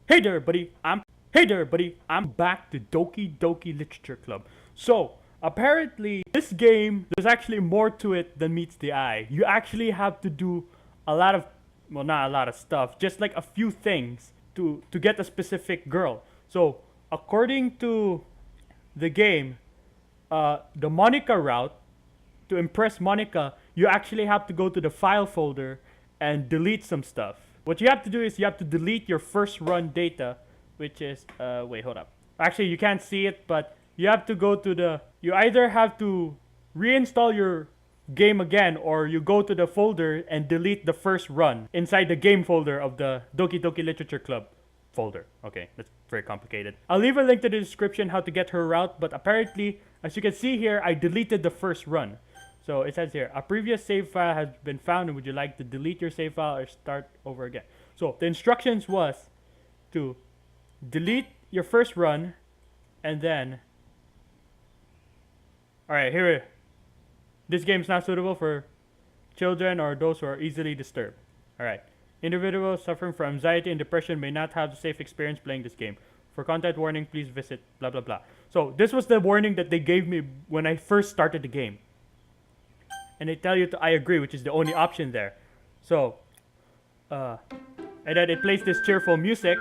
Hey there, buddy. I'm back to Doki Doki Literature Club. So apparently, this game there's actually more to it than meets the eye. You actually have to do a lot of, well, not a lot of stuff, just like a few things to get a specific girl. So according to the game, the Monica route, to impress Monica, you actually have to go to the file folder and delete some stuff. What you have to do is you have to delete your first run data, which is, wait, hold up. Actually, you can't see it, but you have to go to the, you either have to reinstall your game again, or you go to the folder and delete the first run inside the game folder of the Doki Doki Literature Club folder. Okay, that's very complicated. I'll leave a link to the description how to get her route, but apparently, as you can see here, I deleted the first run. So it says here, a previous save file has been found, and would you like to delete your save file or start over again? So the instructions was to delete your first run, and then, alright, here, this game is not suitable for children or those who are easily disturbed. Alright, individuals suffering from anxiety and depression may not have a safe experience playing this game. For content warning, please visit blah blah blah. So this was the warning that they gave me when I first started the game. And they tell you to I agree, which is the only option there. So, and then it plays this cheerful music.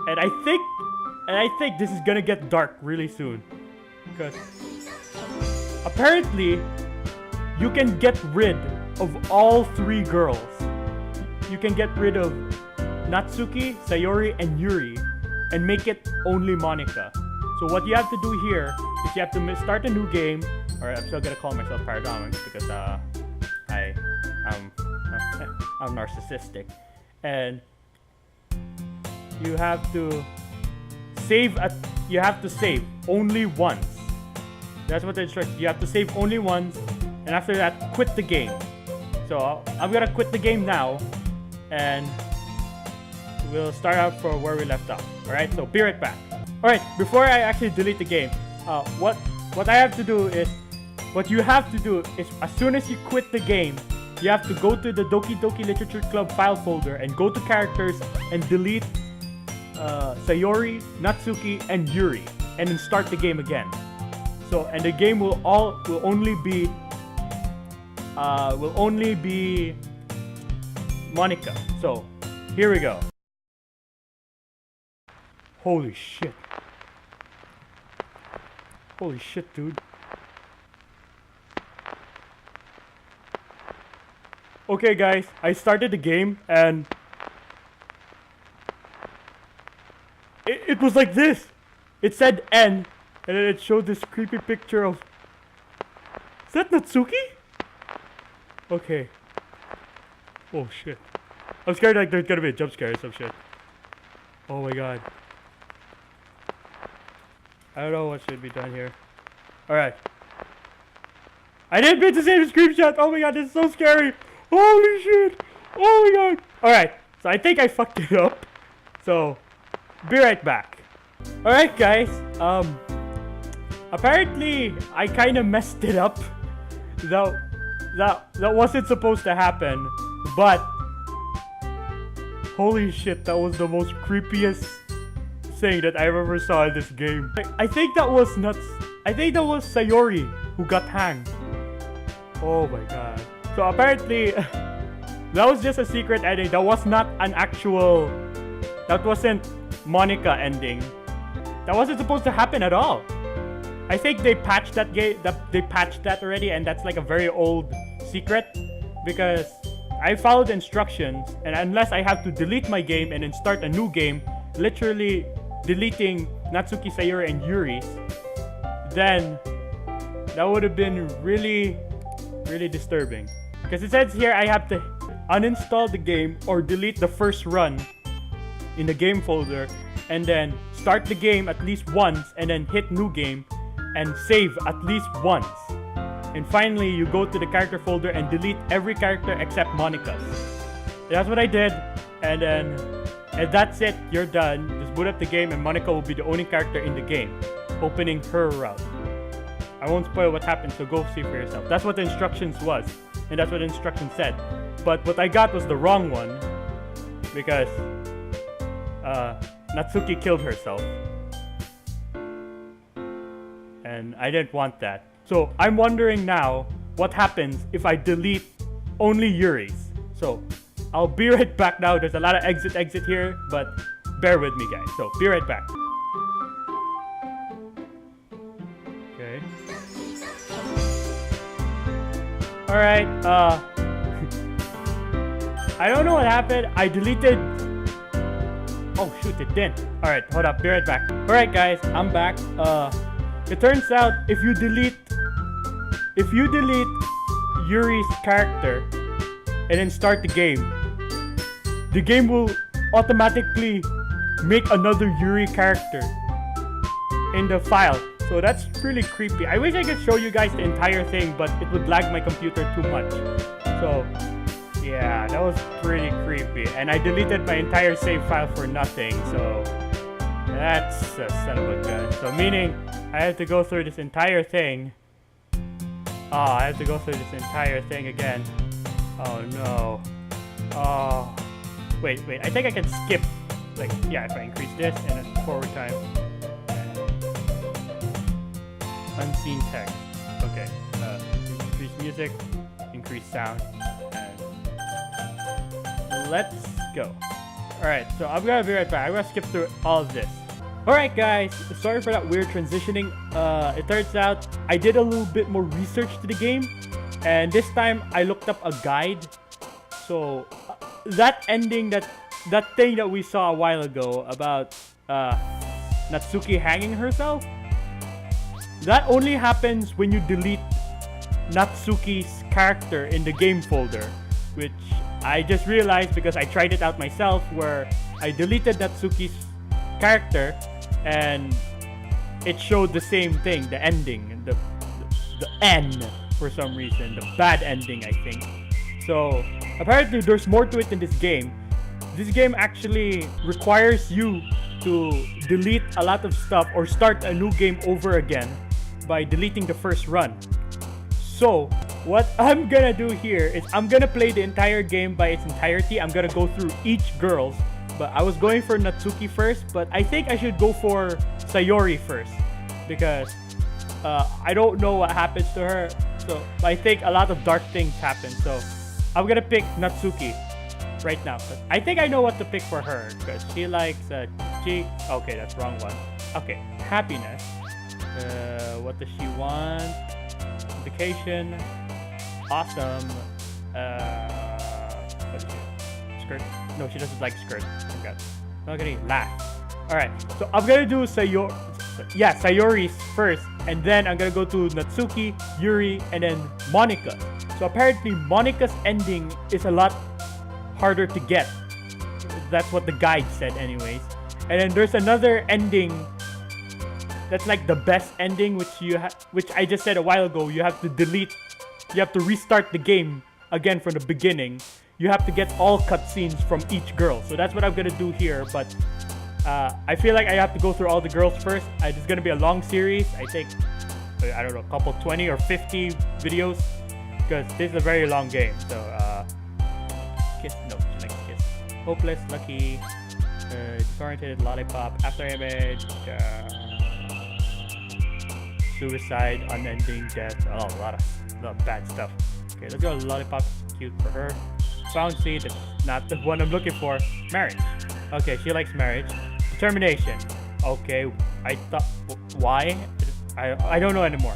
And I think this is gonna get dark really soon. Because apparently, you can get rid of all three girls. You can get rid of Natsuki, Sayori, and Yuri, and make it only Monica. So what you have to do here is you have to start a new game. Alright, I'm still gonna call myself Paradigm because I'm narcissistic, and you have to save you have to save only once. That's what the instructions. You have to save only once, and after that, quit the game. So I'm gonna quit the game now, and we'll start out from where we left off. Alright, so be right back. Alright, before I actually delete the game, what I have to do is, what you have to do is, as soon as you quit the game, you have to go to the Doki Doki Literature Club file folder and go to characters and delete Sayori, Natsuki, and Yuri, and then start the game again. So, and the game will only be Monica. So, here we go. Holy shit. Holy shit, dude. Okay guys, I started the game and it was like this. It said N, and then it showed this creepy picture of, is that Natsuki? Okay. Oh shit. I'm scared like there's gonna be a jump scare or some shit. Oh my god. I don't know what should be done here. Alright. I didn't mean to save a screenshot. Oh my god, this is so scary. Holy shit! Oh my god! Alright, so I think I fucked it up. So, be right back. Alright guys, apparently I kinda messed it up. That wasn't supposed to happen, but holy shit, that was the most creepiest thing that I ever saw in this game. I think that was Sayori who got hanged. Oh my god. So apparently, that was just a secret ending. That was not an actual, that wasn't Monica ending. That wasn't supposed to happen at all. I think they patched that game, they patched that already, and that's like a very old secret, because I followed the instructions, and unless I have to delete my game and then start a new game, literally deleting Natsuki, Sayori, and Yuri's, then that would have been really, really disturbing. Because it says here I have to uninstall the game or delete the first run in the game folder, and then start the game at least once, and then hit new game and save at least once. And finally, you go to the character folder and delete every character except Monica's. That's what I did, and that's it. You're done. Just boot up the game, and Monica will be the only character in the game, opening her route. I won't spoil what happened, so go see for yourself. That's what the instructions was, and that's what the instructions said. But what I got was the wrong one, because Natsuki killed herself. And I didn't want that. So I'm wondering now what happens if I delete only Yuri's. So I'll be right back now. There's a lot of exit here, but bear with me, guys. So be right back. Okay. Alright, I don't know what happened. I deleted... Oh shoot, it didn't. Alright, hold up, be right back. Alright guys, I'm back. It turns out if you delete Yuri's character and then start the game will automatically make another Yuri character in the file. So that's really creepy. I wish I could show you guys the entire thing, but it would lag my computer too much. So yeah, that was pretty creepy. And I deleted my entire save file for nothing. So that's a son of a gun. So meaning I have to go through this entire thing. Oh, I have to go through this entire thing again. Oh no. Oh. Wait. I think I can skip. Like, yeah, if I increase this and then forward time. Unseen text. Okay. Increase music. Increase sound. And let's go. Alright, so I'm gonna be right back. I'm gonna skip through all of this. Alright guys, sorry for that weird transitioning. It turns out I did a little bit more research to the game. And this time I looked up a guide. So that ending, that thing that we saw a while ago about Natsuki hanging herself, that only happens when you delete Natsuki's character in the game folder, which I just realized because I tried it out myself, where I deleted Natsuki's character and it showed the same thing, the ending, the N for some reason, the bad ending, I think. So apparently there's more to it in this game. This game actually requires you to delete a lot of stuff or start a new game over again by deleting the first run. So what I'm gonna do here is I'm gonna play the entire game by its entirety. I'm gonna go through each girl's, but I was going for Natsuki first, but I think I should go for Sayori first because I don't know what happens to her. So I think a lot of dark things happen. So I'm gonna pick Natsuki right now. I think I know what to pick for her because she likes okay, that's wrong one. Okay, happiness. What does she want? Vacation. Awesome. What is it? Skirt? No, she doesn't like skirt. Oh god. Not gonna laugh. Alright, so I'm gonna do Sayori's first, and then I'm gonna go to Natsuki, Yuri, and then Monika. So apparently Monika's ending is a lot harder to get. That's what the guide said anyways. And then there's another ending that's like the best ending, which I just said a while ago. You have to restart the game again from the beginning. You have to get all cutscenes from each girl. So that's what I'm gonna do here, but I feel like I have to go through all the girls first. It's gonna be a long series. I think, I don't know, a couple 20 or 50 videos, because this is a very long game. So kiss, no, she likes kiss. Hopeless, lucky, disoriented, lollipop, after image, suicide, unending, death. Oh, a lot of bad stuff. Okay, let's go. Lollipop, cute for her. Bouncy, that's not the one I'm looking for. Marriage. Okay, she likes marriage. Determination. Okay, I thought, why? I don't know anymore.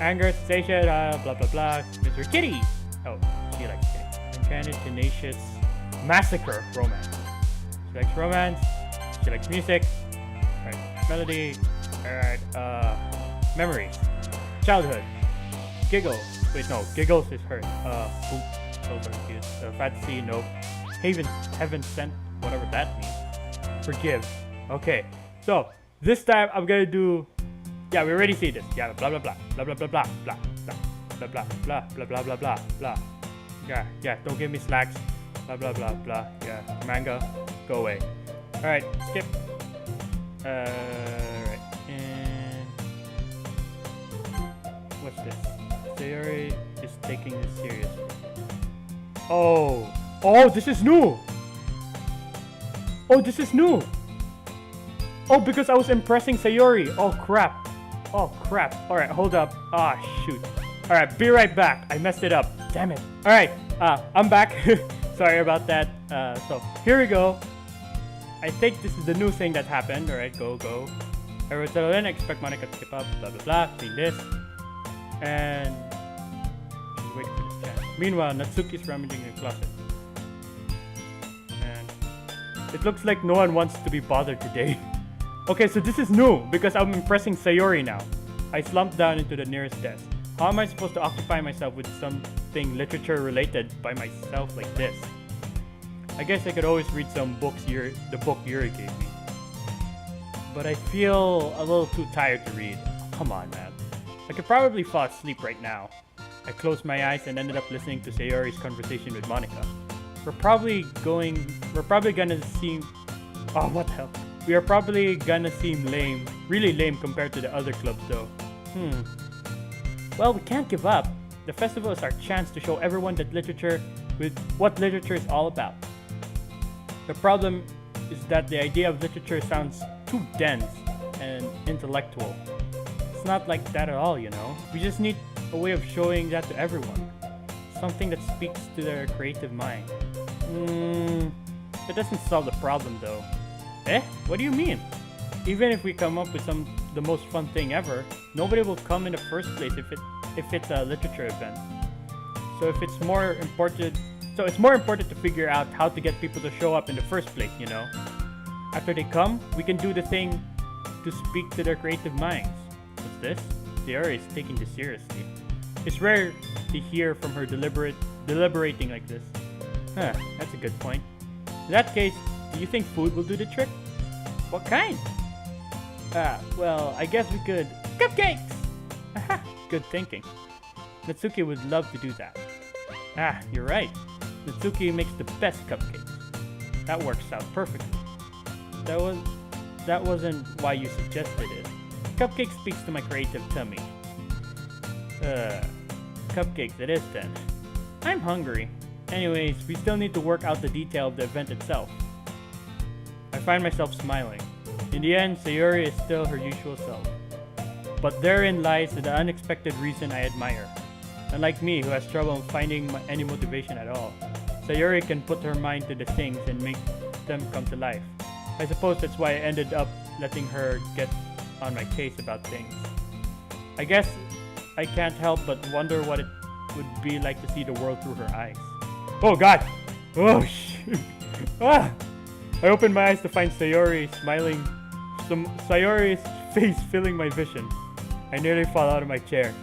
Anger, sensation, blah blah blah. Mr. Kitty. Oh, she likes kitty. Enchanted, tenacious, massacre, romance. She likes romance. She likes music. Alright, melody. Alright, memories. Childhood. Giggles. Wait, no, giggles is hurt. Poop. Those are cute. Fantasy, nope. Heaven sent, whatever that means. Forgive. Okay, so this time I'm gonna do. Yeah, we already see this. Yeah, blah blah blah blah blah blah blah blah blah blah blah blah blah blah blah blah blah. Yeah. Don't give me slacks. Blah blah blah blah. Yeah, manga, go away. All right, skip. Right. And what's this? Sayori is taking this seriously. Oh, this is new. Oh, this is new. Oh, because I was impressing Sayori. Oh, crap. Oh, crap. Alright, hold up. Ah, shoot. Alright, be right back. I messed it up. Damn it. Alright, I'm back. Sorry about that. So, here we go. I think this is the new thing that happened. Alright, go. Everyone settle in. Expect Monica to skip up. Blah, blah, blah. Clean this. And... wait for this chance. Meanwhile, Natsuki's rummaging in the closet. And... it looks like no one wants to be bothered today. Okay, so this is new because I'm impressing Sayori now. I slumped down into the nearest desk. How am I supposed to occupy myself with something literature related by myself like this? I guess I could always read some books the book Yuri gave me. But I feel a little too tired to read. Come on, man. I could probably fall asleep right now. I closed my eyes and ended up listening to Sayori's conversation with Monica. We're probably gonna seem... oh, what the hell? We are probably gonna seem lame. Really lame compared to the other clubs though. Well, we can't give up. The festival is our chance to show everyone that what literature is all about. The problem is that the idea of literature sounds too dense and intellectual. It's not like that at all, you know? We just need a way of showing that to everyone. Something that speaks to their creative mind. That doesn't solve the problem though. Eh? What do you mean? Even if we come up with the most fun thing ever, nobody will come in the first place if it's a literature event. So it's more important to figure out how to get people to show up in the first place, you know? After they come, we can do the thing to speak to their creative minds. What's this? Sayori is taking this seriously. It's rare to hear from her deliberating like this. Huh, that's a good point. In that case, do you think food will do the trick? What kind? Well, I guess we could... cupcakes! Aha, good thinking. Natsuki would love to do that. Ah, you're right. Natsuki makes the best cupcakes. That works out perfectly. That wasn't why you suggested it. Cupcake speaks to my creative tummy. Cupcakes it is then. I'm hungry. Anyways, we still need to work out the detail of the event itself. I find myself smiling. In the end, Sayori is still her usual self. But therein lies the unexpected reason I admire. Unlike me, who has trouble finding any motivation at all, Sayori can put her mind to the things and make them come to life. I suppose that's why I ended up letting her get on my case about things. I guess I can't help but wonder what it would be like to see the world through her eyes. Oh god! Oh shit! Ah! I opened my eyes to find Sayori's face filling my vision. I nearly fall out of my chair.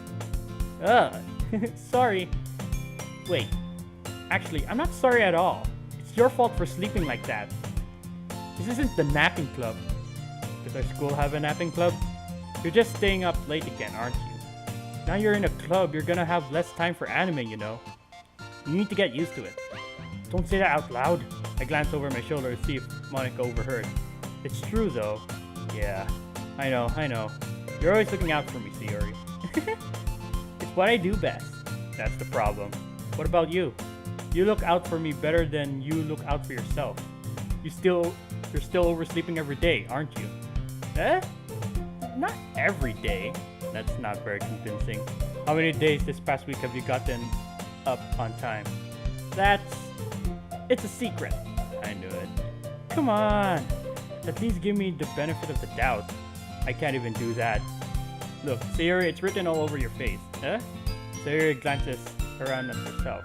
Sorry. Wait. Actually, I'm not sorry at all. It's your fault for sleeping like that. This isn't the napping club. Does our school have a napping club? You're just staying up late again, aren't you? Now you're in a club, you're gonna have less time for anime, you know. You need to get used to it. Don't say that out loud. I glanced over my shoulder to see if Monica overheard. It's true though. Yeah, I know. You're always looking out for me, Sayori. It's what I do best. That's the problem. What about you? You look out for me better than you look out for yourself. You're still oversleeping every day, aren't you? Eh? Not every day. That's not very convincing. How many days this past week have you gotten up on time? It's a secret. I knew it. Come on. At least give me the benefit of the doubt. I can't even do that. Look, Sayori, it's written all over your face. Eh? Sayori glances around at herself.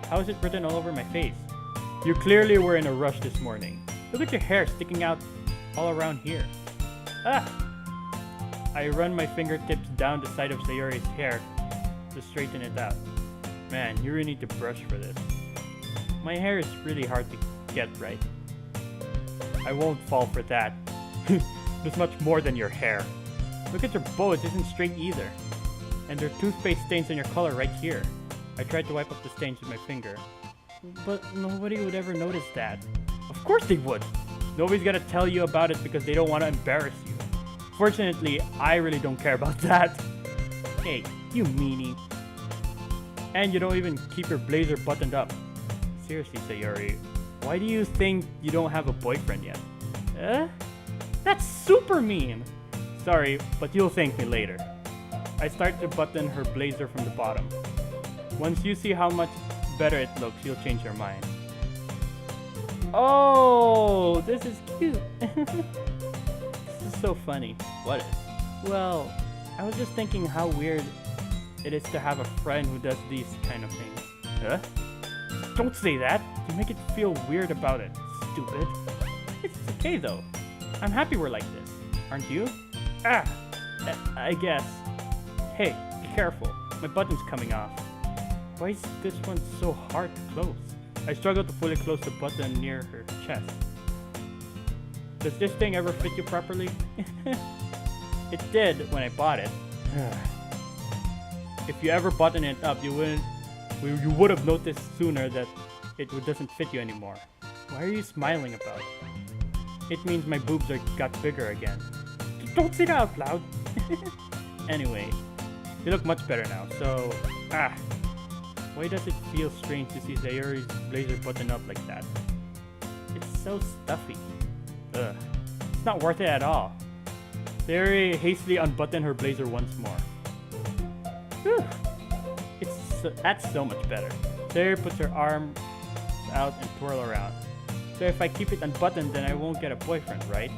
How is it written all over my face? You clearly were in a rush this morning. Look at your hair sticking out all around here. Ah! I run my fingertips down the side of Sayori's hair to straighten it out. Man, you really need to brush for this. My hair is really hard to get right. I won't fall for that. There's much more than your hair. Look at your bow, it isn't straight either. And there are toothpaste stains on your collar right here. I tried to wipe up the stains with my finger. But nobody would ever notice that. Of course they would! Nobody's gonna tell you about it because they don't want to embarrass you. Fortunately, I really don't care about that. Hey, you meanie. And you don't even keep your blazer buttoned up. Seriously, Sayori, Why do you think you don't have a boyfriend yet? That's super mean! Sorry, but you'll thank me later. I start to button her blazer from the bottom. Once you see how much better it looks, you'll change your mind. Oh, this is cute. This is so funny. What is? Well, I was just thinking how weird it is to have a friend who does these kind of things. Huh? Don't say that. You make it feel weird about it, stupid. It's okay though. I'm happy we're like this. Aren't you? I guess. Hey, be careful. My button's coming off. Why is this one so hard to close? I struggle to fully close the button near her chest. Does this thing ever fit you properly? It did when I bought it. If you ever button it up, you would have noticed sooner that it doesn't fit you anymore. Why are you smiling about it? It means my boobs got bigger again. Don't say that out loud. Anyway, you look much better now, so... Why does it feel strange to see Sayori's blazer button up like that? It's so stuffy. Ugh. It's not worth it at all. Sayori hastily unbuttoned her blazer once more. Whew. That's so much better. Sayori puts her arms out and twirl around. So if I keep it unbuttoned, then I won't get a boyfriend, right?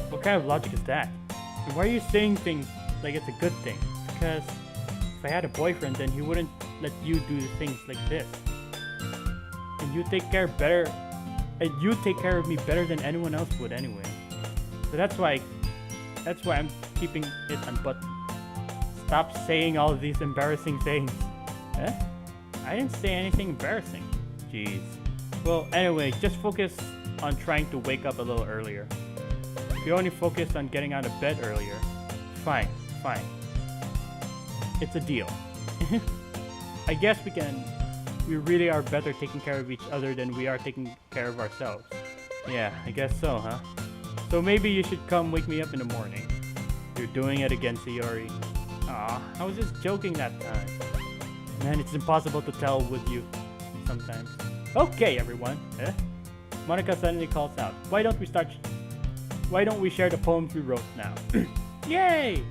What kind of logic is that? And why are you saying things like it's a good thing? Because if I had a boyfriend, then he wouldn't let you do things like this. And you take care of me better than anyone else would anyway. So that's why I'm keeping it unbuttoned. Stop saying all of these embarrassing things. Huh? I didn't say anything embarrassing. Jeez. Well, anyway, just focus on trying to wake up a little earlier. If you only focus on getting out of bed earlier, fine. It's a deal. I guess we really are better taking care of each other than we are taking care of ourselves. Yeah, I guess so, huh? So maybe you should come wake me up in the morning. You're doing it again, Sayori. Aw, I was just joking that time. Man, it's impossible to tell with you sometimes. Okay, everyone. Monica suddenly calls out. Why don't we share the poems we wrote now? Yay!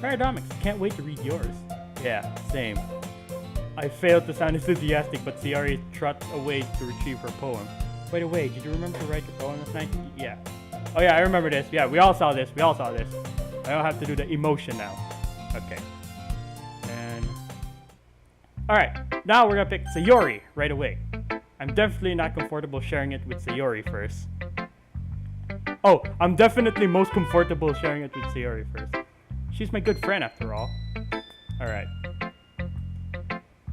Paradomics, can't wait to read yours. Yeah, same. I failed to sound enthusiastic, but Sayori trots away to retrieve her poem. By the way, did you remember to write your poem last night? Yeah. Oh yeah, I remember this. Yeah, we all saw this. I don't have to do the emotion now. Okay. And... Alright, now we're gonna pick Sayori right away. I'm definitely not comfortable sharing it with Sayori first. Oh, I'm definitely most comfortable sharing it with Sayori first. She's my good friend after all. Alright.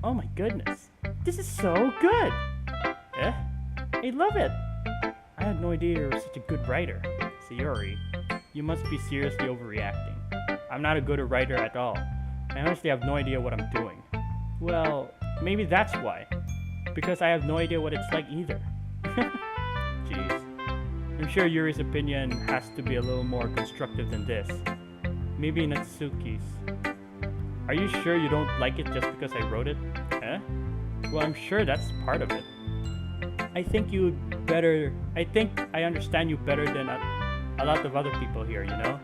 Oh my goodness. This is so good! I love it! I had no idea you were such a good writer. Sayori, you must be seriously overreacting. I'm not a good writer at all. I honestly have no idea what I'm doing. Well, maybe that's why. Because I have no idea what it's like either. Jeez. I'm sure Yuri's opinion has to be a little more constructive than this. Maybe Natsuki's. Are you sure you don't like it just because I wrote it? Well, I'm sure that's part of it. I think I understand you better than a lot of other people here, you know?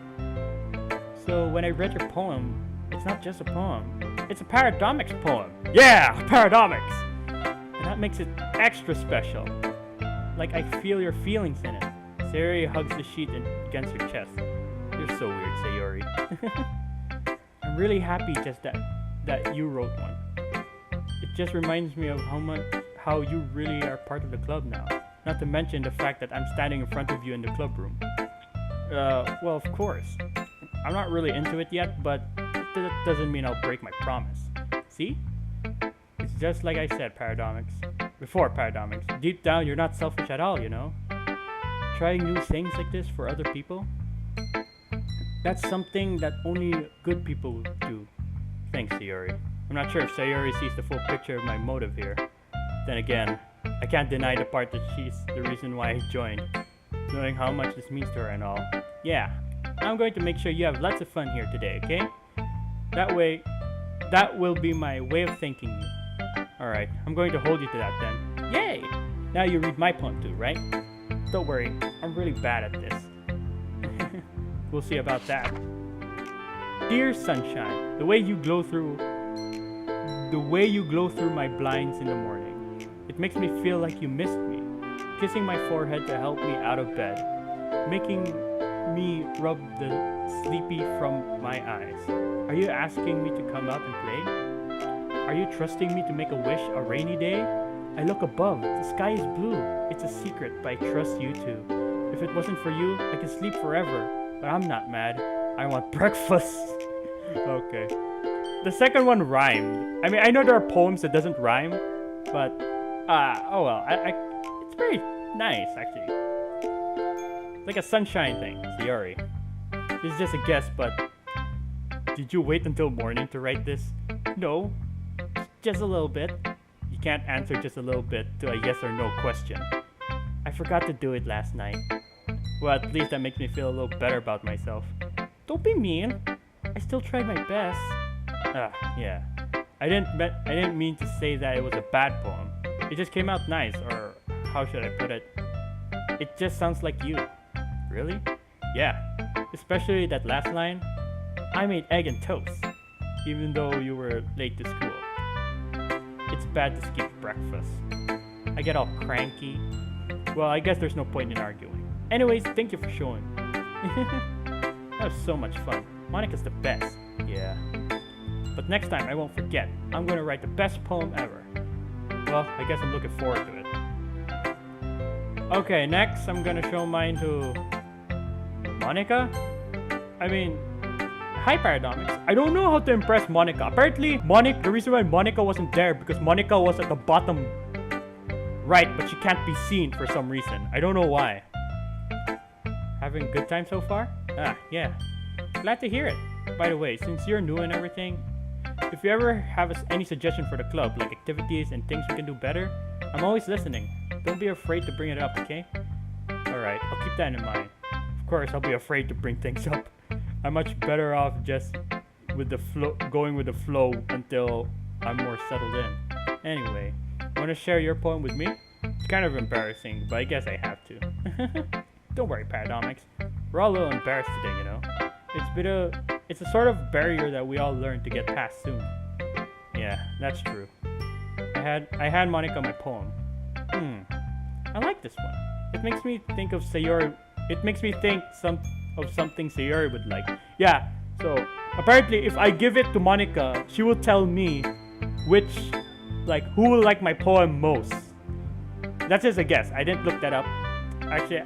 So when I read your poem, it's not just a poem. It's a paradomics poem. Yeah, paradomics! And that makes it extra special. Like I feel your feelings in it. Sayori hugs the sheet against her chest. You're so weird, Sayori. I'm really happy just that you wrote one. It just reminds me of how you really are part of the club now. Not to mention the fact that I'm standing in front of you in the club room. Well, of course. I'm not really into it yet, but that doesn't mean I'll break my promise. See? It's just like I said, before Paradomics. Deep down, you're not selfish at all, you know? Trying new things like this for other people? That's something that only good people do. Thanks, Sayori. I'm not sure if Sayori sees the full picture of my motive here. Then again, I can't deny the part that she's the reason why I joined, knowing how much this means to her and all. Yeah, I'm going to make sure you have lots of fun here today, okay? That will be my way of thanking you. Alright, I'm going to hold you to that then. Yay! Now you read my poem too, right? Don't worry, I'm really bad at this. We'll see about that. Dear sunshine, the way you glow through my blinds in the morning. It makes me feel like you missed me. Kissing my forehead to help me out of bed. Making me rub the sleepy from my eyes. Are you asking me to come out and play? Are you trusting me to make a wish a rainy day? I look above, the sky is blue. It's a secret, but I trust you too. If it wasn't for you, I could sleep forever. But I'm not mad. I want breakfast. Okay. The second one rhymed. I mean, I know there are poems that doesn't rhyme, but oh well. It's very nice actually. Like a sunshine thing, Sayori. This is just a guess, but did you wait until morning to write this? No, just a little bit. You can't answer just a little bit to a yes or no question. I forgot to do it last night. Well, at least that makes me feel a little better about myself. Don't be mean. I still tried my best. Yeah. I didn't mean to say that it was a bad poem. It just came out nice, or how should I put it? It just sounds like you. Really? Yeah. Especially that last line. I made egg and toast, even though you were late to school. It's bad to skip breakfast. I get all cranky. Well, I guess there's no point in arguing. Anyways, thank you for showing. That was so much fun. Monica's the best. Yeah. But next time I won't forget. I'm gonna write the best poem ever. Well, I guess I'm looking forward to it. Okay, next I'm gonna show mine to Monica? I mean, hi Paradomics. I don't know how to impress Monica. Apparently, the reason why Monica wasn't there because Monica was at the bottom right, but she can't be seen for some reason. I don't know why. Having a good time so far? Yeah. Glad to hear it. By the way, since you're new and everything, if you ever have any suggestion for the club, like activities and things we can do better, I'm always listening. Don't be afraid to bring it up, okay? Alright, I'll keep that in mind. Of course, I'll be afraid to bring things up. I'm much better off just with the flow, going with the flow until I'm more settled in. Anyway, want to share your poem with me? It's kind of embarrassing, but I guess I have to. Don't worry, Paradomics. We're all a little embarrassed today, you know? It's a sort of barrier that we all learn to get past soon. Yeah, that's true. I had Monica my poem. I like this one. It makes me think of Sayori. It makes me think of something Sayori would like. Yeah, so apparently if I give it to Monica, she will tell me who will like my poem most. That's just a guess. I didn't look that up. Actually,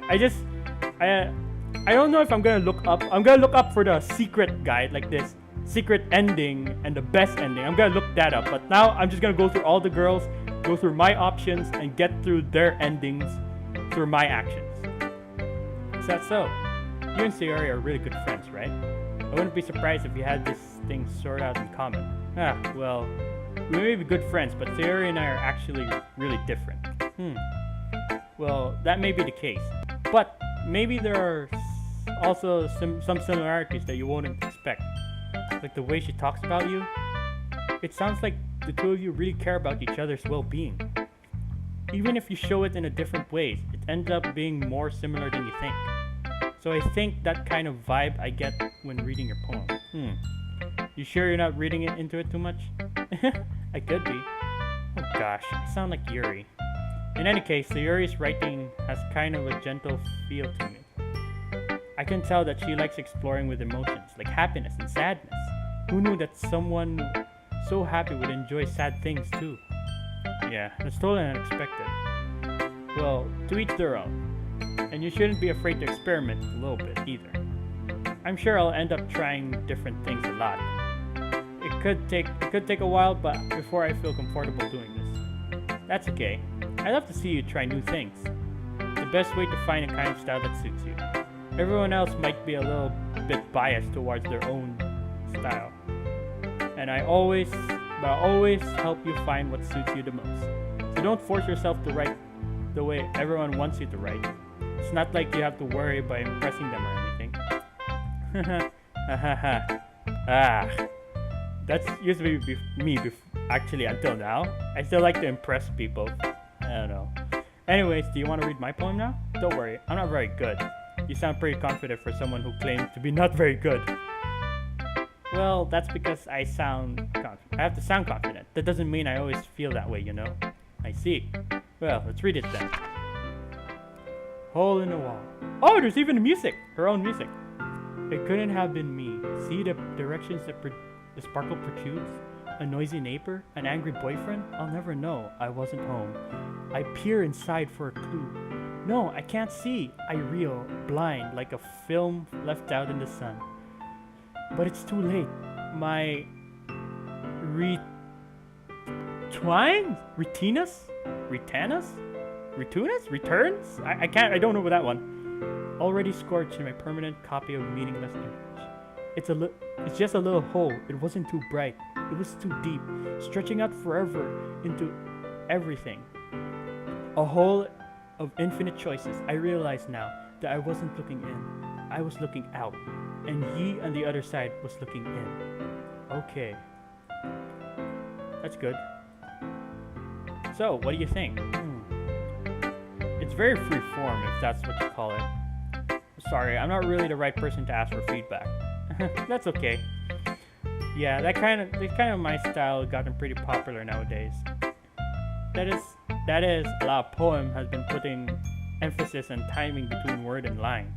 I don't know if I'm gonna look up. I'm gonna look up for the secret guide, like this secret ending and the best ending. I'm gonna look that up. But now I'm just gonna go through all the girls, go through my options, and get through their endings through my actions. Is that so? You and Sayori are really good friends, right? I wouldn't be surprised if you had this thing sorted out in common. Well, we may be good friends, but Sayori and I are actually really different. Well, that may be the case. But maybe there are also some similarities that you wouldn't expect. Like the way she talks about you. It sounds like the two of you really care about each other's well-being. Even if you show it in a different ways, it ends up being more similar than you think. So I think that kind of vibe I get when reading your poem. You sure you're not reading it into it too much? I could be. Oh gosh, I sound like Yuri. In any case, Sayori's writing has kind of a gentle feel to me. I can tell that she likes exploring with emotions, like happiness and sadness. Who knew that someone so happy would enjoy sad things too? Yeah, that's totally unexpected. Well, to each their own. And you shouldn't be afraid to experiment a little bit either. I'm sure I'll end up trying different things a lot. It could take a while, but before I feel comfortable doing this. That's okay. I love to see you try new things. It's the best way to find a kind of style that suits you. Everyone else might be a little bit biased towards their own style. And I'll always help you find what suits you the most. So don't force yourself to write the way everyone wants you to write. It's not like you have to worry about impressing them or anything. That's used to be me actually until now. I still like to impress people. I don't know. Anyways, do you want to read my poem now? Don't worry, I'm not very good. You sound pretty confident for someone who claims to be not very good. Well, that's because I sound confident. I have to sound confident. That doesn't mean I always feel that way, you know? I see. Well, let's read it then. Hole in the wall. Oh, there's even music! Her own music. It couldn't have been me. See the directions that the sparkle protrudes? A noisy neighbor? An angry boyfriend? I'll never know. I wasn't home. I peer inside for a clue. No, I can't see. I reel, blind, like a film left out in the sun. But it's too late. My returns? I don't know what that one. Already scorched in my permanent copy of meaningless image. It's just a little hole. It wasn't too bright. It was too deep, stretching out forever into everything. A hole of infinite choices. I realize now that I wasn't looking in. I was looking out. And he on the other side was looking in. Okay. That's good. So, what do you think? It's very free form, if that's what you call it. Sorry, I'm not really the right person to ask for feedback. That's okay. Yeah, that kind of my style has gotten pretty popular nowadays. That is, a lot of poem has been putting emphasis on timing between word and line.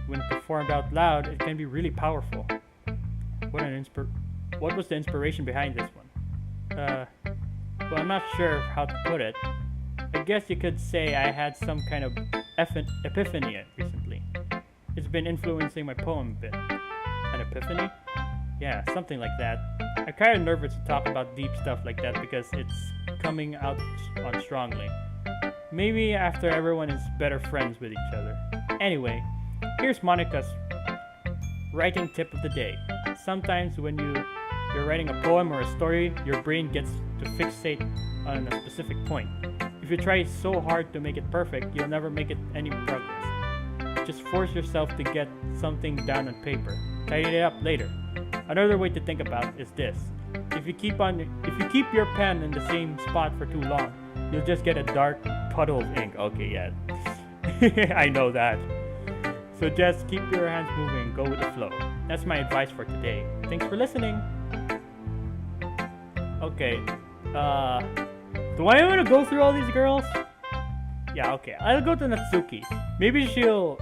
When performed out loud, it can be really powerful. What was the inspiration behind this one? Well, I'm not sure how to put it. I guess you could say I had some kind of epiphany recently. It's been influencing my poem a bit. An epiphany? Yeah, something like that. I'm kind of nervous to talk about deep stuff like that because it's coming out on strongly. Maybe after everyone is better friends with each other. Anyway, here's Monica's writing tip of the day. Sometimes when you're writing a poem or a story, your brain gets to fixate on a specific point. If you try so hard to make it perfect, you'll never make it any progress. Just force yourself to get something down on paper. Tidy it up later. Another way to think about it is this. If you keep your pen in the same spot for too long, you'll just get a dark puddle of ink. Okay, yeah. I know that. So just keep your hands moving, go with the flow. That's my advice for today. Thanks for listening. Okay. Do I want to go through all these girls? Yeah, okay. I'll go to Natsuki. Maybe she'll...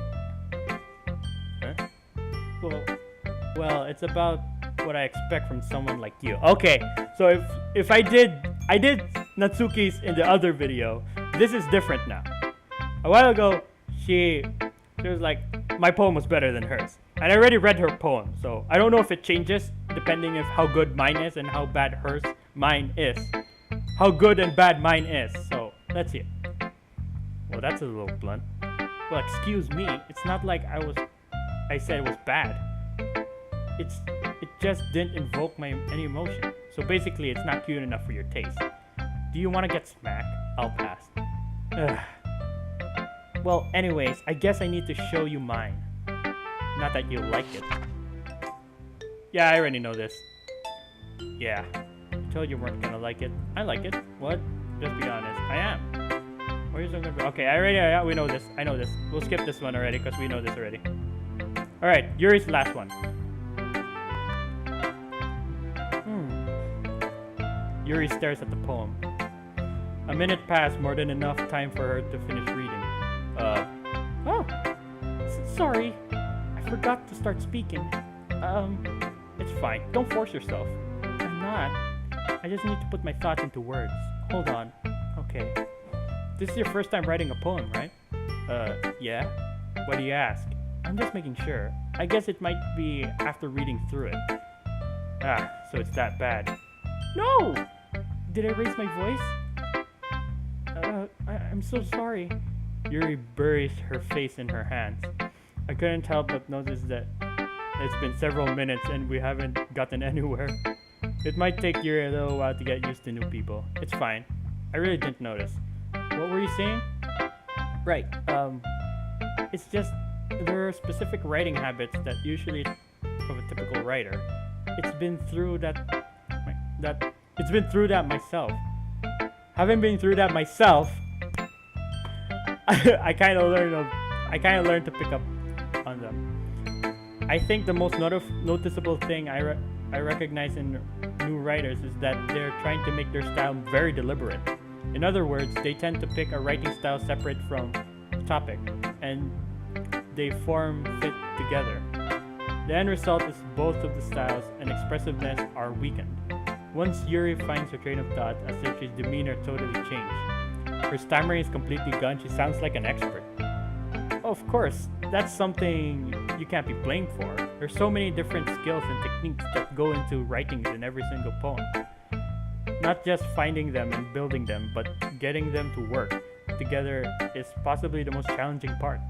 Huh? Well, it's about what I expect from someone like you. Okay, so if I did Natsuki's in the other video, this is different now. A while ago, she was like, my poem was better than hers. And I already read her poem, so I don't know if it changes depending on how good mine is and how bad mine is. How good and bad mine is. So, let's see it. Well, that's a little blunt. Well, excuse me. It's not like I said it was bad. It just didn't invoke any emotion. So basically, it's not cute enough for your taste. Do you want to get smacked? I'll pass. Ugh. Well, anyways, I guess I need to show you mine. Not that you'll like it. Yeah, I already know this. Yeah. I told you weren't gonna like it. I like it. What? Just be honest. I am. Where's the... Okay, we know this. I know this. We'll skip this one already because we know this already. Alright, Yuri's last one. Yuri stares at the poem. A minute passed, more than enough time for her to finish reading. Sorry. I forgot to start speaking. It's fine. Don't force yourself. I'm not. I just need to put my thoughts into words. Hold on. Okay. This is your first time writing a poem, right? Yeah? Why do you ask? I'm just making sure. I guess it might be after reading through it. Ah, so it's that bad. No! Did I raise my voice? I'm so sorry. Yuri buries her face in her hands. I couldn't help but notice that it's been several minutes and we haven't gotten anywhere. It might take Yuri a little while to get used to new people. It's fine. I really didn't notice. What were you saying? Right, it's just there are specific writing habits that usually of a typical writer. It's been through that myself. Having been through that myself, I kind of learned to pick up on them. I think the most noticeable thing I recognize in new writers is that they're trying to make their style very deliberate. In other words, they tend to pick a writing style separate from the topic, and they form fit together. The end result is both of the styles and expressiveness are weakened. Once Yuri finds her train of thought, as if his demeanor totally changed. Her stammering is completely gone, she sounds like an expert. Of course, that's something you can't be blamed for. There's so many different skills and techniques that go into writing in every single poem. Not just finding them and building them, but getting them to work together is possibly the most challenging part.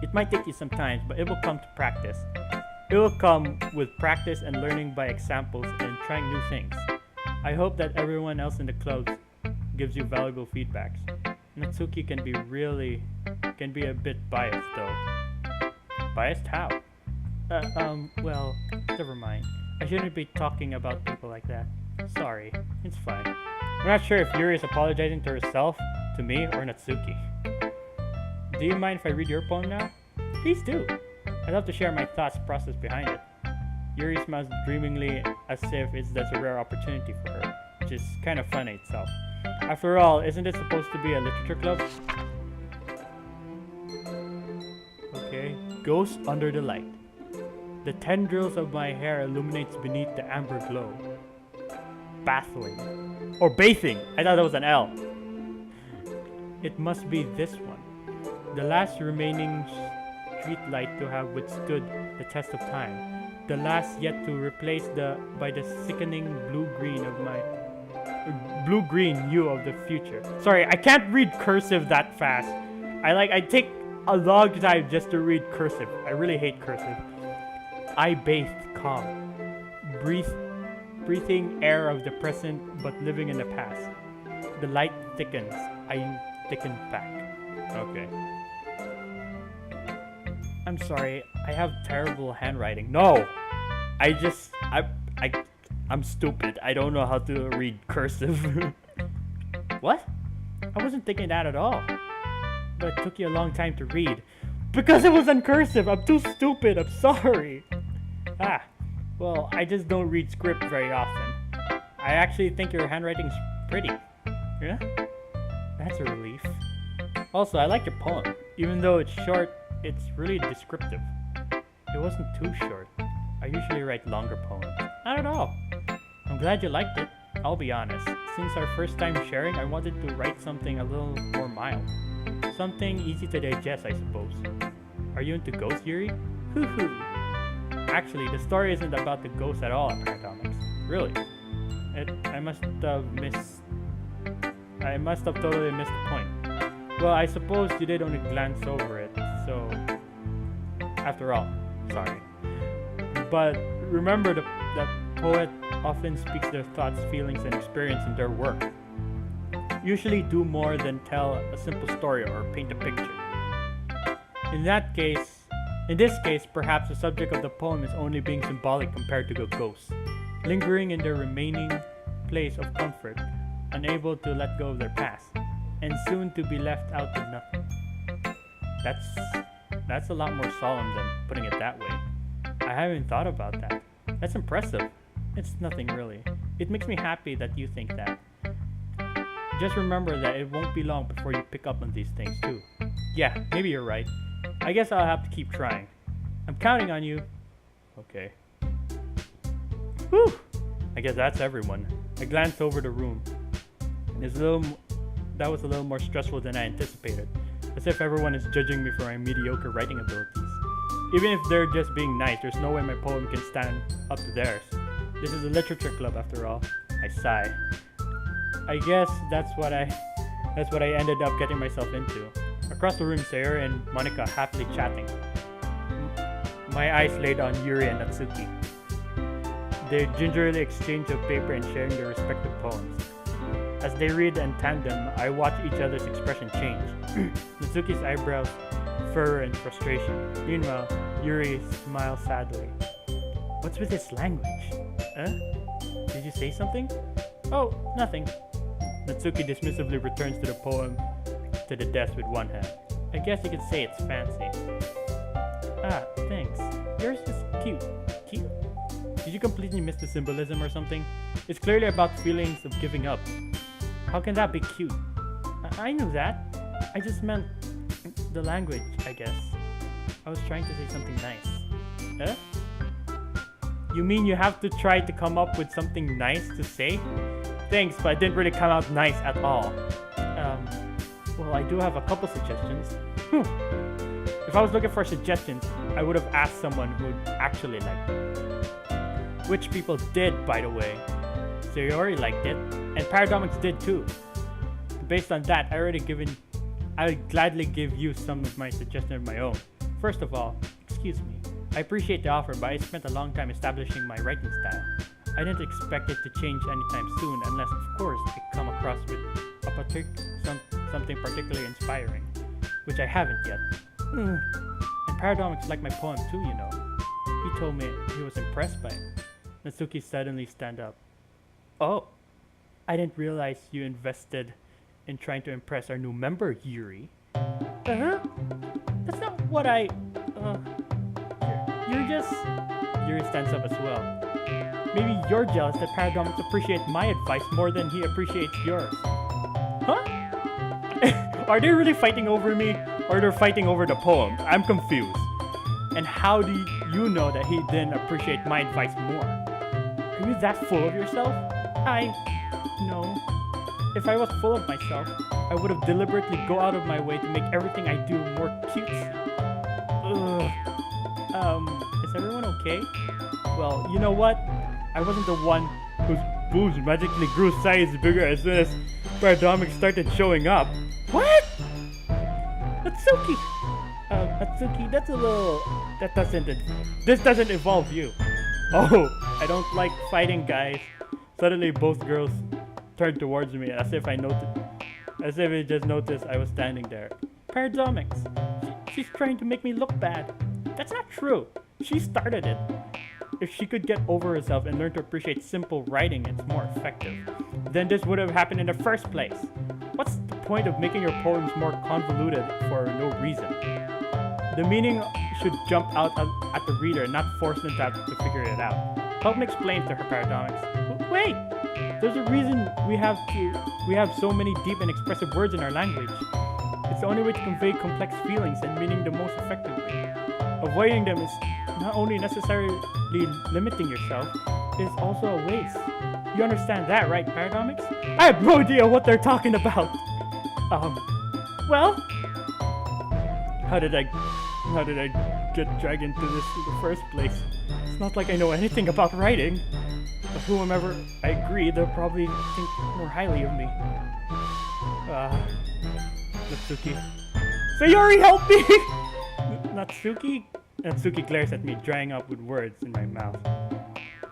It might take you some time, but it will come to practice. It will come with practice and learning by examples and trying new things. I hope that everyone else in the club gives you valuable feedbacks. Natsuki can be a bit biased though. Biased how? Well, never mind. I shouldn't be talking about people like that. Sorry, it's fine. I'm not sure if Yuri is apologizing to herself, to me, or Natsuki. Do you mind if I read your poem now? Please do. I'd love to share my thoughts process behind it. Yuri smiles dreamingly as if that's a rare opportunity for her, which is kind of fun in itself. After all, isn't it supposed to be a literature club? Okay. Ghost under the light. The tendrils of my hair illuminates beneath the amber glow. Bathing. Or bathing! I thought that was an L. It must be this one. The last remaining street light to have withstood the test of time. The last yet to replace by the sickening blue-green of my blue-green hue of the future. Sorry, I can't read cursive that fast. I take a long time just to read cursive. I really hate cursive. I bathed calm, breathing air of the present but living in the past. The light thickens. I thicken back. Okay. I'm sorry. I have terrible handwriting. No, I'm stupid. I don't know how to read cursive. What? I wasn't thinking that at all. But it took you a long time to read. Because it was in cursive. I'm too stupid. I'm sorry. Well, I just don't read script very often. I actually think your handwriting's pretty. Yeah? That's a relief. Also, I like your poem. Even though it's short, it's really descriptive. It wasn't too short. I usually write longer poems. Not at all. I'm glad you liked it. I'll be honest. Since our first time sharing, I wanted to write something a little more mild. Something easy to digest, I suppose. Are you into ghosts, Yuri? Hoo-hoo. Actually, the story isn't about the ghosts at all in Paracomics. Really. I must have totally missed the point. Well, I suppose you did only glance over it, so... After all, sorry. But remember that poet often speaks their thoughts, feelings, and experience in their work. Usually do more than tell a simple story or paint a picture. In this case, perhaps the subject of the poem is only being symbolic compared to the ghosts, lingering in their remaining place of comfort, unable to let go of their past, and soon to be left out with nothing. That's a lot more solemn than putting it that way. I haven't thought about that. That's impressive. It's nothing really. It makes me happy that you think that. Just remember that it won't be long before you pick up on these things too. Yeah, maybe you're right. I guess I'll have to keep trying. I'm counting on you. Okay. Whew! I guess that's everyone. I glanced over the room. That was a little more stressful than I anticipated. As if everyone is judging me for my mediocre writing abilities. Even if they're just being nice, there's no way my poem can stand up to theirs. This is a literature club after all. I sigh. I guess that's what I ended up getting myself into. Across the room, Sayori and Monica happily chatting. My eyes laid on Yuri and Natsuki. They gingerly exchange of paper and sharing their respective poems. As they read in tandem, I watch each other's expression change. Natsuki's eyebrows furrow in frustration. Meanwhile, Yuri smiles sadly. What's with this language? Huh? Did you say something? Oh, nothing. Natsuki dismissively returns to the poem to the desk with one hand. I guess you could say it's fancy. Ah, thanks. Yours is cute. Cute? Did you completely miss the symbolism or something? It's clearly about feelings of giving up. How can that be cute? I knew that. I just meant the language, I guess. I was trying to say something nice. Huh? You mean you have to try to come up with something nice to say? Thanks, but it didn't really come out nice at all. Well, I do have a couple suggestions. If I was looking for suggestions, I would have asked someone who actually liked it. Which people did, by the way. Sayori liked it, and Paradomics did too. Based on that, I would gladly give you some of my suggestions of my own. First of all, excuse me. I appreciate the offer, but I spent a long time establishing my writing style. I didn't expect it to change anytime soon, unless, of course, I come across with something particularly inspiring, which I haven't yet. And Paradomics liked my poem too, you know. He told me he was impressed by it. Natsuki suddenly stand up. Oh, I didn't realize you invested in trying to impress our new member, Yuri. That's not what I... Yuri stands up as well. Maybe you're jealous that Paradomics appreciates my advice more than he appreciates yours. Huh? Are they really fighting over me? Or they're fighting over the poem? I'm confused. And how do you know that he didn't appreciate my advice more? Are you that full of yourself? No. If I was full of myself, I would have deliberately go out of my way to make everything I do more cute. Is everyone okay? Well, you know what? I wasn't the one whose boobs magically grew size bigger as soon as Paradomics started showing up. What? Natsuki! Natsuki, that's a little... This doesn't involve you. Oh, I don't like fighting, guys. Suddenly, both girls turned towards me as if they just noticed I was standing there. Paradomics. She's trying to make me look bad. That's not true. She started it. If she could get over herself and learn to appreciate simple writing, it's more effective. Then this would have happened in the first place. What's the point of making your poems more convoluted for no reason? The meaning should jump out at the reader, not force them to have to figure it out. Help me explain to her, Paradomics. Wait! There's a reason we have so many deep and expressive words in our language. It's the only way to convey complex feelings and meaning the most effectively. Avoiding them is not only necessarily limiting yourself, it's also a waste. You understand that, right, Paradomics? I have no idea what they're talking about. Well, how did I get dragged into this in the first place? It's not like I know anything about writing. But whomever I agree, they'll probably think more highly of me. Natsuki. Sayori, help me! Natsuki? Natsuki glares at me, drying up with words in my mouth.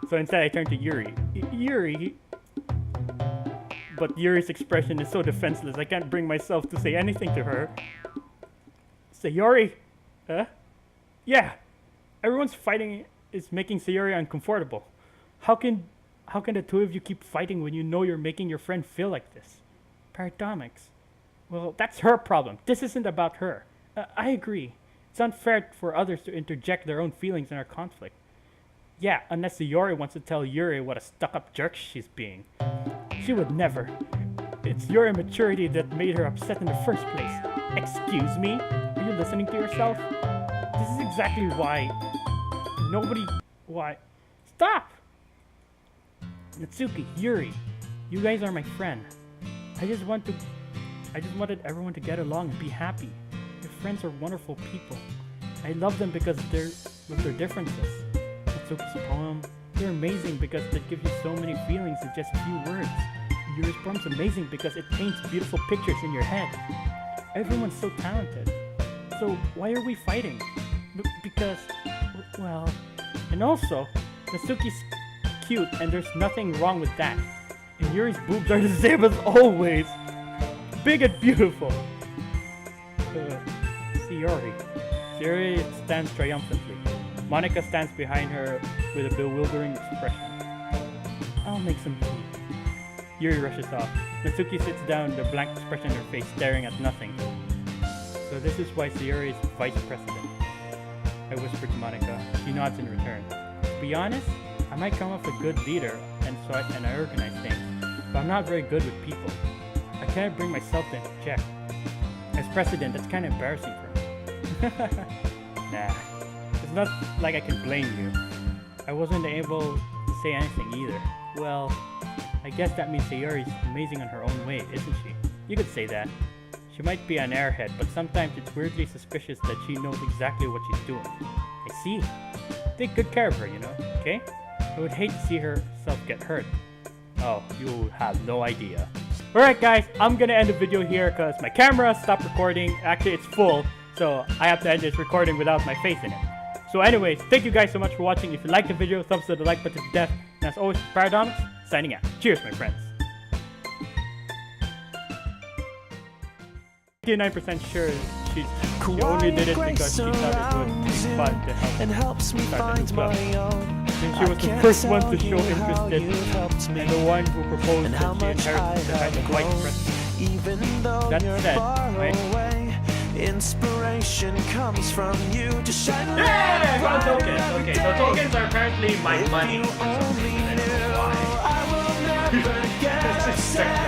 So instead I turn to Yuri. Yuri? But Yuri's expression is so defenseless, I can't bring myself to say anything to her. Sayori? Huh? Yeah. Everyone's fighting is making Sayori uncomfortable. How can the two of you keep fighting when you know you're making your friend feel like this? Paradomics. Well, that's her problem. This isn't about her. I agree. It's unfair for others to interject their own feelings in our conflict. Yeah, unless Sayori wants to tell Yuri what a stuck-up jerk she's being. She would never. It's your immaturity that made her upset in the first place. Excuse me? Are you listening to yourself? This is exactly why... Why? Stop! Natsuki, Yuri, you guys are my friend. I just wanted everyone to get along and be happy. Your friends are wonderful people. I love them because of their differences. Natsuki's poem, they're amazing because they give you so many feelings in just a few words. Yuri's poem's amazing because it paints beautiful pictures in your head. Everyone's so talented. So why are we fighting? Because, well... And also, Natsuki's cute and there's nothing wrong with that. And Yuri's boobs are the same as always. Big and beautiful. Sayori stands triumphantly. Monica stands behind her with a bewildering expression. I'll make some tea. Yuri rushes off. Natsuki sits down, the blank expression on her face, staring at nothing. So this is why Sayori is vice president. I whisper to Monica. She nods in return. To be honest, I might come off a good leader and I organize things, but I'm not very good with people. I can't bring myself to check. As president, that's kind of embarrassing for me. Nah, it's not like I can blame you. I wasn't able to say anything either. Well, I guess that means Sayori's amazing on her own way, isn't she? You could say that. She might be an airhead, but sometimes it's weirdly suspicious that she knows exactly what she's doing. I see. Take good care of her, you know, okay? I would hate to see herself get hurt. Oh, you have no idea. Alright guys, I'm gonna end the video here because my camera stopped recording. Actually, it's full, so I have to end this recording without my face in it. So anyways, thank you guys so much for watching. If you liked the video, thumbs to the like button to death. And as always, Paradomics, signing out. Cheers, my friends. 99% sure she only did it because she thought it would be fun to help start a new club. Since she was the first one to show interested and the one who proposed that she inherited the kind of white president. That said, right? Inspiration comes from you. Just shine. Yeah, I got tokens. Okay, so tokens are apparently my money. I will never get upset.